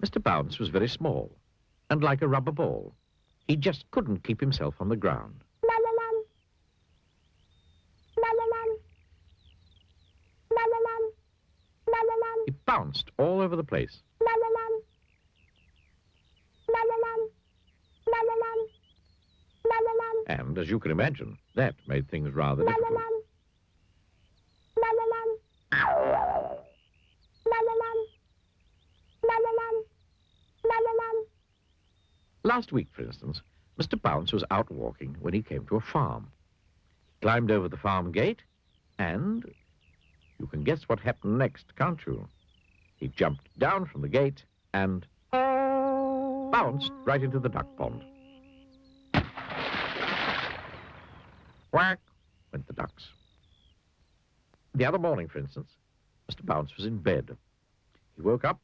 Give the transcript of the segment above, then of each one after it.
Mr. Bounce was very small, and like a rubber ball. He just couldn't keep himself on the ground. He bounced all over the place. And, as you can imagine, that made things rather difficult. Last week, for instance, Mr. Bounce was out walking when he came to a farm. He climbed over the farm gate, and you can guess what happened next, can't you? He jumped down from the gate and bounced right into the duck pond. Quack, went the ducks. The other morning, for instance, Mr. Bounce was in bed. He woke up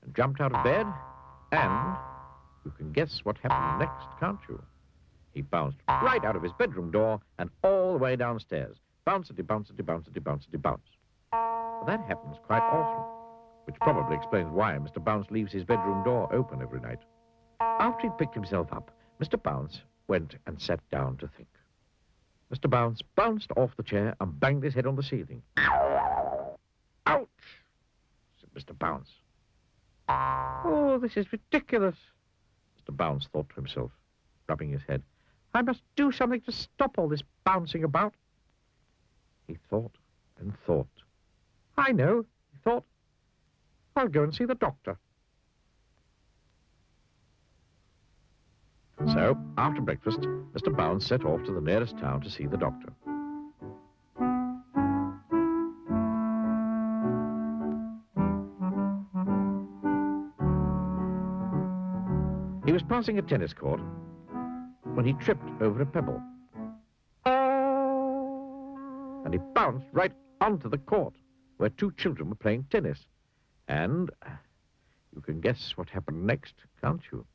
and jumped out of bed, and you can guess what happened next, can't you? He bounced right out of his bedroom door and all the way downstairs. Bouncity, bouncity, bouncity, bouncity, bounce. Well, that happens quite often, which probably explains why Mr. Bounce leaves his bedroom door open every night. After he'd picked himself up, Mr. Bounce went and sat down to think. Mr. Bounce bounced off the chair and banged his head on the ceiling. Ouch, said Mr. Bounce. Oh, this is ridiculous, Mr. Bounce thought to himself, rubbing his head. I must do something to stop all this bouncing about. He thought and thought. I know, he thought. I'll go and see the doctor. So, after breakfast, Mr. Bounce set off to the nearest town to see the doctor. He was passing a tennis court when he tripped over a pebble. And he bounced right onto the court where two children were playing tennis. And you can guess what happened next, can't you?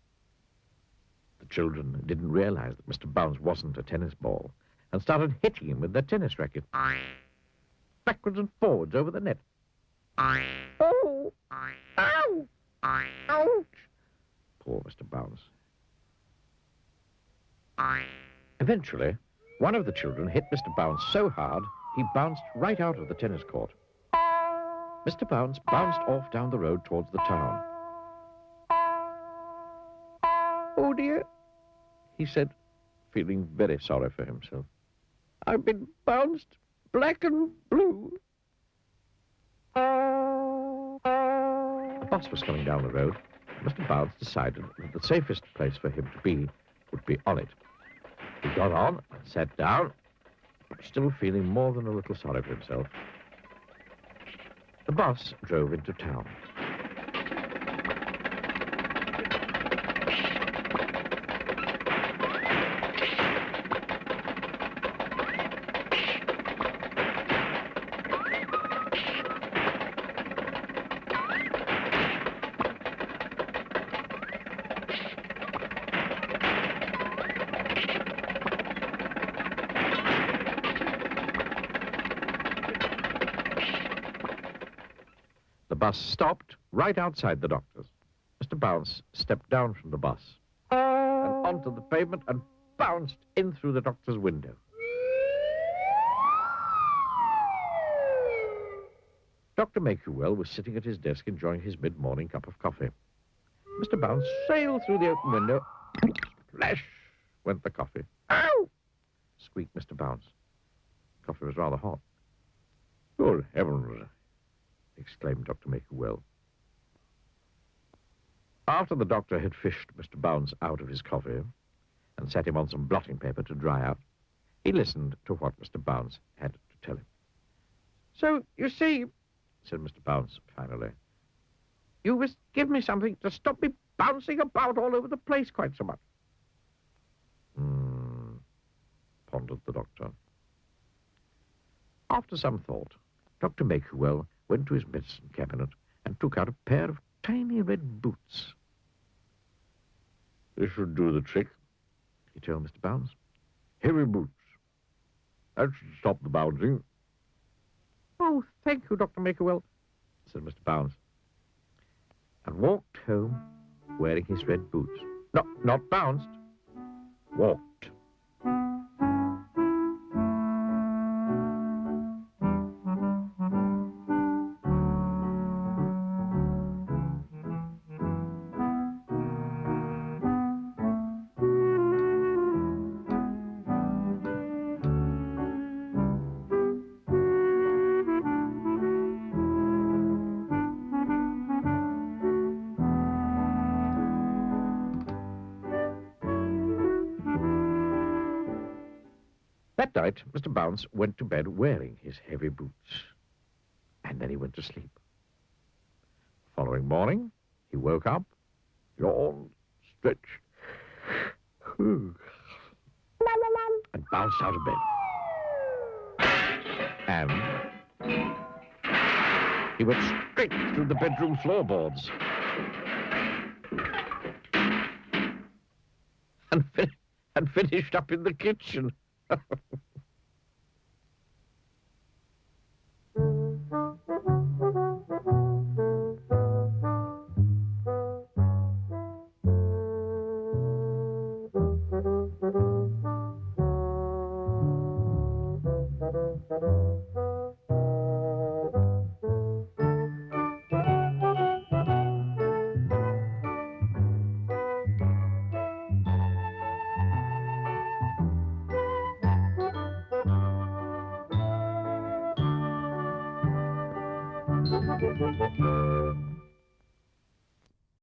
The children didn't realize that Mr. Bounce wasn't a tennis ball and started hitting him with their tennis racket. Backwards and forwards over the net. Oh! Ow! Ouch! Poor Mr. Bounce. Eventually, one of the children hit Mr. Bounce so hard, he bounced right out of the tennis court. Mr. Bounce bounced off down the road towards the town. Oh, dear, he said, feeling very sorry for himself. I've been bounced black and blue. A bus was coming down the road. Mr. Bounce decided that the safest place for him to be would be on it. He got on and sat down, still feeling more than a little sorry for himself. The bus drove into town. The bus stopped right outside the doctor's. Mr. Bounce stepped down from the bus and onto the pavement and bounced in through the doctor's window. Dr. Make-You-Well was sitting at his desk enjoying his mid-morning cup of coffee. Mr. Bounce sailed through the open window. Splash went the coffee. Ow! Squeaked Mr. Bounce. Coffee was rather hot. Good heavens! Exclaimed Dr. Make-You-Well. After the doctor had fished Mr. Bounce out of his coffee and set him on some blotting paper to dry out, he listened to what Mr. Bounce had to tell him. So, you see, said Mr. Bounce finally, you must give me something to stop me bouncing about all over the place quite so much. Pondered the doctor. After some thought, Dr. Make-You-Well went to his medicine cabinet and took out a pair of tiny red boots. This should do the trick, he told Mr. Bounce. Heavy boots. That should stop the bouncing. Oh, thank you, Dr. Make-You-Well, said Mr. Bounce. and walked home wearing his red boots. No, not bounced. Walked. That night, Mr. Bounce went to bed wearing his heavy boots. And then he went to sleep. Following morning, he woke up, yawned, stretched, and bounced out of bed. And he went straight through the bedroom floorboards. And finished up in the kitchen.